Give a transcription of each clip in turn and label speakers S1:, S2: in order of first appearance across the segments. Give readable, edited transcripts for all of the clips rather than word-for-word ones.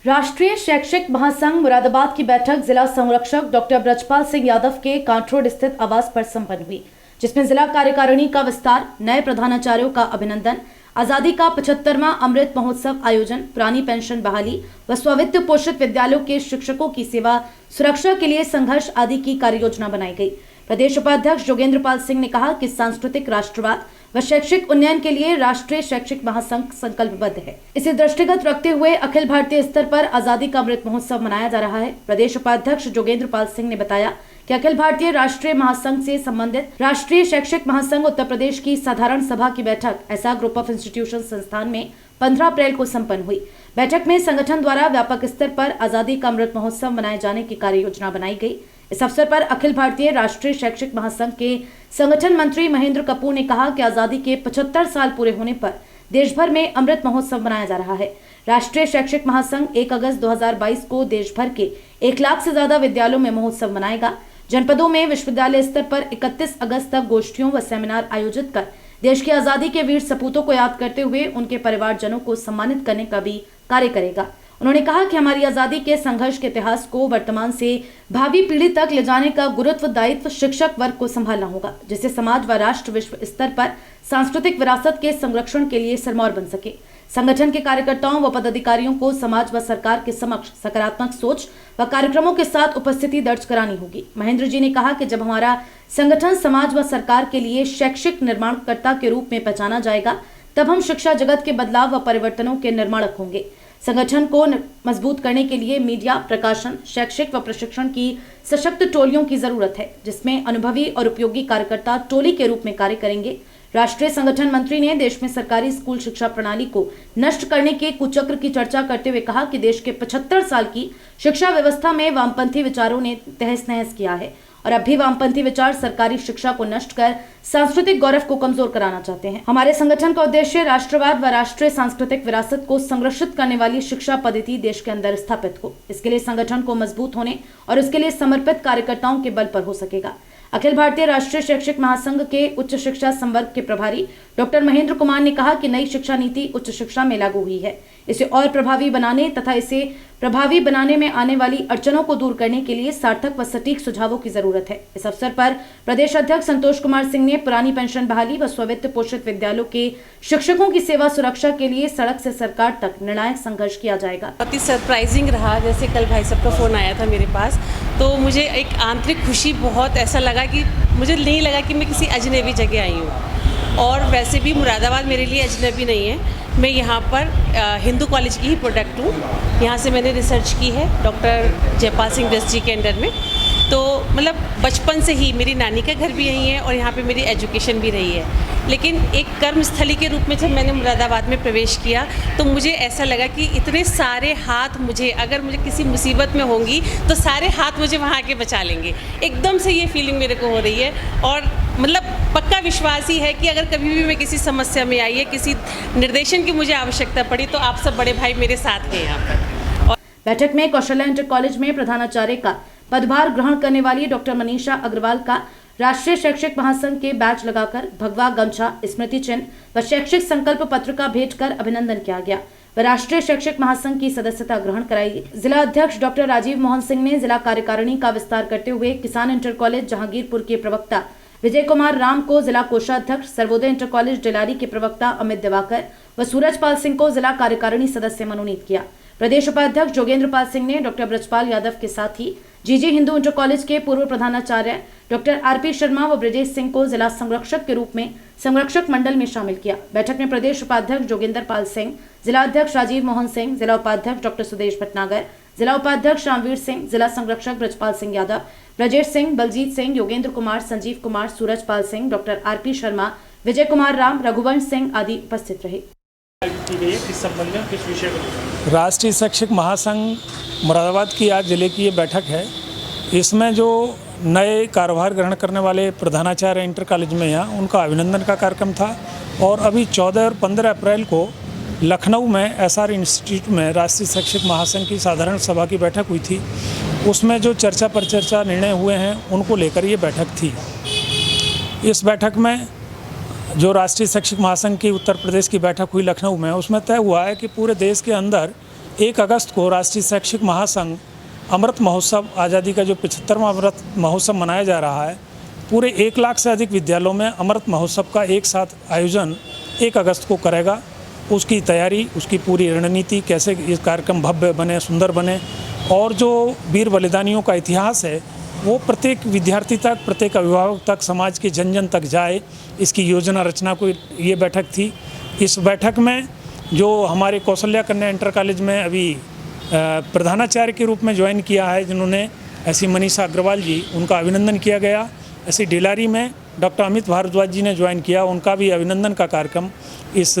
S1: राष्ट्रीय शैक्षिक महासंघ मुरादाबाद की बैठक जिला संरक्षक डॉक्टर ब्रजपाल सिंह यादव के कांठ रोड स्थित आवास पर संपन्न हुई, जिसमें जिला कार्यकारिणी का विस्तार, नए प्रधानाचार्यों का अभिनंदन, आजादी का 75वां अमृत महोत्सव आयोजन, पुरानी पेंशन बहाली व स्ववित्त पोषित विद्यालयों के शिक्षकों की सेवा सुरक्षा के लिए संघर्ष आदि की कार्ययोजना बनाई गई। प्रदेश उपाध्यक्ष जोगेंद्र पाल सिंह ने कहा कि सांस्कृतिक राष्ट्रवाद व शैक्षिक उन्नयन के लिए राष्ट्रीय शैक्षिक महासंघ संकल्पबद्ध है। इसे दृष्टिगत रखते हुए अखिल भारतीय स्तर पर आजादी का अमृत महोत्सव मनाया जा रहा है। प्रदेश उपाध्यक्ष जोगेंद्र पाल सिंह ने बताया कि अखिल भारतीय राष्ट्रीय महासंघ से संबंधित राष्ट्रीय शैक्षिक महासंघ उत्तर प्रदेश की साधारण सभा की बैठक ऐसा ग्रुप ऑफ इंस्टीट्यूशन संस्थान में 15 अप्रैल को संपन्न हुई। बैठक में संगठन द्वारा व्यापक स्तर पर आजादी का अमृत महोत्सव मनाए जाने की कार्य योजना बनाई गई। इस अवसर पर अखिल भारतीय राष्ट्रीय शैक्षिक महासंघ के संगठन मंत्री महेंद्र कपूर ने कहा कि आजादी के 75 साल पूरे होने पर देश भर में अमृत महोत्सव मनाया जा रहा है। राष्ट्रीय शैक्षिक महासंघ 1 अगस्त 2022 को देश भर के 1 लाख से ज्यादा विद्यालयों में महोत्सव मनाएगा। जनपदों में विश्वविद्यालय स्तर पर 31 अगस्त तक गोष्ठियों व सेमिनार आयोजित कर देश की आजादी के वीर सपूतों को याद करते हुए उनके परिवारजनों को सम्मानित करने का भी कार्य करेगा। उन्होंने कहा कि हमारी आजादी के संघर्ष के इतिहास को वर्तमान से भावी पीढ़ी तक ले जाने का गुरुत्व दायित्व शिक्षक वर्ग को संभालना होगा, जिससे समाज व राष्ट्र विश्व स्तर पर सांस्कृतिक विरासत के संरक्षण के लिए सिरमौर बन सके। संगठन के कार्यकर्ताओं व पदाधिकारियों को समाज व सरकार के समक्ष सकारात्मक सोच व कार्यक्रमों के साथ उपस्थिति दर्ज करानी होगी। महेंद्र जी ने कहा कि जब हमारा संगठन समाज व सरकार के लिए शैक्षिक निर्माणकर्ता के रूप में पहचाना जाएगा, तब हम शिक्षा जगत के बदलाव व परिवर्तनों के निर्माणक होंगे। संगठन को मजबूत करने के लिए मीडिया, प्रकाशन, शैक्षिक व प्रशिक्षण की सशक्त टोलियों की जरूरत है, जिसमें अनुभवी और उपयोगी कार्यकर्ता टोली के रूप में कार्य करेंगे। राष्ट्रीय संगठन मंत्री ने देश में सरकारी स्कूल शिक्षा प्रणाली को नष्ट करने के कुचक्र की चर्चा करते हुए कहा कि देश के 75 साल की शिक्षा व्यवस्था में वामपंथी विचारों ने तहस नहस किया है और अब भी वामपंथी विचार सरकारी शिक्षा को नष्ट कर सांस्कृतिक गौरव को कमजोर कराना चाहते हैं। हमारे संगठन का उद्देश्य राष्ट्रवाद व राष्ट्रीय सांस्कृतिक विरासत को संरक्षित करने वाली शिक्षा पद्धति देश के अंदर स्थापित हो। इसके लिए संगठन को मजबूत होने और उसके लिए समर्पित कार्यकर्ताओं के बल पर हो सकेगा। अखिल भारतीय राष्ट्रीय शैक्षिक महासंघ के उच्च शिक्षा संवर्ग के प्रभारी डॉक्टर महेंद्र कुमार ने कहा कि नई शिक्षा नीति उच्च शिक्षा में लागू हुई है। इसे और प्रभावी बनाने तथा इसे प्रभावी बनाने में आने वाली अड़चनों को दूर करने के लिए सार्थक व सटीक सुझावों की जरूरत है। इस अवसर पर प्रदेश अध्यक्ष संतोष कुमार सिंह ने पुरानी पेंशन बहाली व स्ववित्त पोषित विद्यालयों के शिक्षकों की सेवा सुरक्षा के लिए सड़क से सरकार तक निर्णायक संघर्ष किया जाएगा।
S2: अति सरप्राइजिंग रहा। जैसे कल भाई साहब का फोन आया था मेरे पास, तो मुझे एक आंतरिक खुशी, बहुत ऐसा लगा कि मुझे नहीं लगा कि मैं किसी अजनबी जगह आई हूँ। और वैसे भी मुरादाबाद मेरे लिए अजनबी नहीं है। मैं यहाँ पर हिंदू कॉलेज की ही प्रोडक्ट हूँ। यहाँ से मैंने रिसर्च की है डॉक्टर जयपाल सिंह दस जी के अंडर में। तो मतलब बचपन से ही मेरी नानी का घर भी यहीं है और यहाँ पे मेरी एजुकेशन भी रही है। लेकिन एक कर्मस्थली के रूप में जब मैंने मुरादाबाद में प्रवेश किया तो मुझे ऐसा लगा कि इतने सारे हाथ मुझे, अगर मुझे किसी मुसीबत में होंगी तो सारे हाथ मुझे वहाँ के बचा लेंगे। एकदम से ये फीलिंग मेरे को हो रही है और मतलब पक्का विश्वास ही है कि अगर कभी भी मैं किसी समस्या में आई है, किसी निर्देशन की मुझे आवश्यकता पड़ी, तो आप सब बड़े भाई मेरे साथ हैं यहाँ पर। और
S1: बैठक में कौशल्या इंटर कॉलेज में प्रधानाचार्य का पदभार ग्रहण करने वाली डॉक्टर मनीषा अग्रवाल का राष्ट्रीय शैक्षिक महासंघ के बैच लगाकर भगवा गमछा, स्मृति चिन्ह व शैक्षिक संकल्प पत्र का भेंट कर अभिनंदन किया गया व राष्ट्रीय शैक्षिक महासंघ की सदस्यता ग्रहण कराई। जिला अध्यक्ष डॉक्टर राजीव मोहन सिंह ने जिला कार्यकारिणी का विस्तार करते हुए किसान इंटर कॉलेज जहांगीरपुर के प्रवक्ता विजय कुमार राम को जिला कोषाध्यक्ष, सर्वोदय इंटर कॉलेज डिलारी के प्रवक्ता अमित दिवाकर व सूरजपाल सिंह को जिला कार्यकारिणी सदस्य मनोनीत किया। प्रदेश उपाध्यक्ष जोगेंद्र पाल सिंह ने डॉक्टर ब्रजपाल यादव के साथ ही जीजी हिंदू इंटर कॉलेज के पूर्व प्रधानाचार्य डॉक्टर आरपी शर्मा व ब्रजेश सिंह को जिला संरक्षक के रूप में संरक्षक मंडल में शामिल किया। बैठक में प्रदेश उपाध्यक्ष जोगेंद्र पाल सिंह, जिला अध्यक्ष राजीव मोहन सिंह, जिला उपाध्यक्ष डॉक्टर सुदेश भटनागर, जिला उपाध्यक्ष रामवीर सिंह, जिला संरक्षक ब्रजपाल सिंह यादव, ब्रजेश सिंह, बलजीत सिंह, योगेंद्र कुमार, संजीव कुमार, सूरजपाल सिंह, डॉक्टर आरपी शर्मा, विजय कुमार राम, रघुवंश सिंह आदि उपस्थित रहे।
S3: राष्ट्रीय शैक्षिक महासंघ मुरादाबाद की आज जिले की ये बैठक है। इसमें जो नए कार्यभार ग्रहण करने वाले प्रधानाचार्य इंटर कॉलेज में यहाँ उनका अभिनंदन का कार्यक्रम था और अभी 14 और 15 अप्रैल को लखनऊ में एसआर इंस्टीट्यूट में राष्ट्रीय शैक्षिक महासंघ की साधारण सभा की बैठक हुई थी। उसमें जो चर्चा पर चर्चा निर्णय हुए हैं उनको लेकर ये बैठक थी। इस बैठक में जो राष्ट्रीय शैक्षिक महासंघ की उत्तर प्रदेश की बैठक हुई लखनऊ में, उसमें तय हुआ है कि पूरे देश के अंदर 1 अगस्त को राष्ट्रीय शैक्षिक महासंघ अमृत महोत्सव, आज़ादी का जो 75वां अमृत महोत्सव मनाया जा रहा है, पूरे 1 लाख से अधिक विद्यालयों में अमृत महोत्सव का एक साथ आयोजन 1 अगस्त को करेगा। उसकी तैयारी, उसकी पूरी रणनीति, कैसे ये कार्यक्रम भव्य बने, सुंदर बने, और जो वीर बलिदानियों का इतिहास है वो प्रत्येक विद्यार्थी तक, प्रत्येक अभिभावक तक, समाज के जन जन तक जाए, इसकी योजना रचना को ये बैठक थी। इस बैठक में जो हमारे कौशल्या कन्या इंटर कॉलेज में अभी प्रधानाचार्य के रूप में ज्वाइन किया है, जिन्होंने ऐसी मनीषा अग्रवाल जी, उनका अभिनंदन किया गया। ऐसी डिलारी में डॉक्टर अमित भारद्वाज जी ने ज्वाइन किया, उनका भी अभिनंदन का कार्यक्रम इस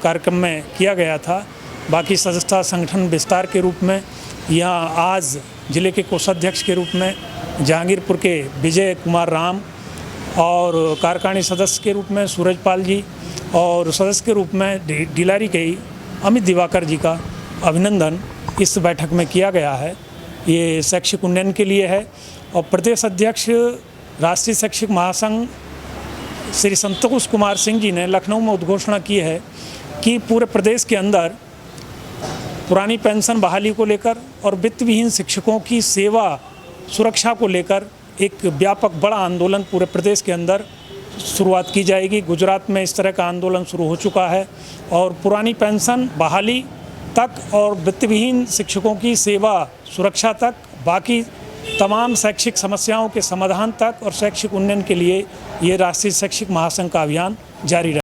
S3: कार्यक्रम में किया गया था। बाकी सदस्यता संगठन विस्तार के रूप में यहाँ आज जिले के कोषाध्यक्ष के रूप में जहांगीरपुर के विजय कुमार राम, और कार्यकारिणी सदस्य के रूप में सूरजपाल जी, और सदस्य के रूप में डिलारी के अमित दिवाकर जी का अभिनंदन इस बैठक में किया गया है। ये शैक्षिक उन्नयन के लिए है। और प्रदेश अध्यक्ष राष्ट्रीय शैक्षिक महासंघ श्री संतोष कुमार सिंह जी ने लखनऊ में उद्घोषणा की है कि पूरे प्रदेश के अंदर पुरानी पेंशन बहाली को लेकर और वित्त विहीन शिक्षकों की सेवा सुरक्षा को लेकर एक व्यापक बड़ा आंदोलन पूरे प्रदेश के अंदर शुरुआत की जाएगी। गुजरात में इस तरह का आंदोलन शुरू हो चुका है, और पुरानी पेंशन बहाली तक और वित्त विहीन शिक्षकों की सेवा सुरक्षा तक, बाकी तमाम शैक्षिक समस्याओं के समाधान तक और शैक्षिक उन्नयन के लिए ये राष्ट्रीय शैक्षिक महासंघ का अभियान जारी रहेगा।